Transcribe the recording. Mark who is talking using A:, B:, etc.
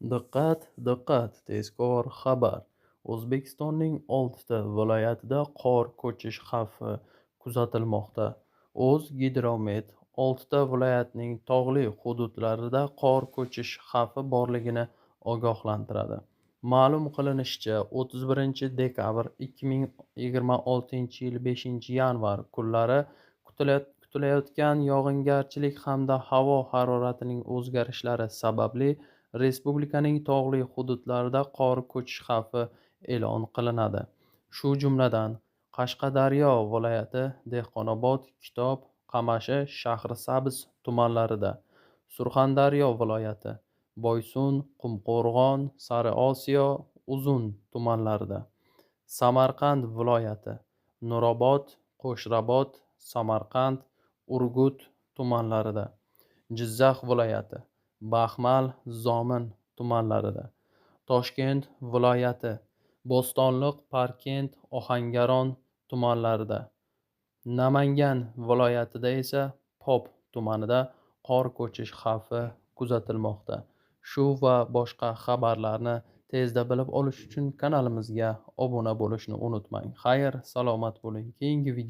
A: Diqqat, diqqat, tezkor xabar. O'zbekistonning 6 ta viloyatida qor ko'chish xavfi kuzatilmoqda. O'zgidromet 6 ta viloyatning tog'li hududlarida qor ko'chish xavfi borligini ogohlantiradi. Ma'lum qilinishicha, 31 dekabr 2026 yil 5 yanvar kunlari kutilayotgan yog'ingarchilik hamda havo haroratining o'zgarishlari sababli respublikaning tog'li hududlarida qor ko'chish xavfi e'lon qilinadi. Shu jumladan Qashqadaryo viloyati Dehqonobod, Kitob, Qamashi, Shahrisabz tumanlarida, Surxondaryo viloyati Boysun, Qumqo'rg'on, Sariosiyo, Uzun tumanlarida, Samarqand viloyati Nurobod, Qo'shrabot, Samarqand, Urgut tumanlarida, Jizzax viloyati Baxmal, Zomin tumanlarida, Toshkent viloyati Bo'stonliq, Parkent, Ohangaron tumanlarida, Namangan viloyatida esa Pop tumanida qor ko'chish xavfi kuzatilmoqda. Shu va boshqa xabarlarni tezda bilib olish uchun kanalimizga obuna bo'lishni unutmang. Xayr, salomat bo'ling. Keyingi video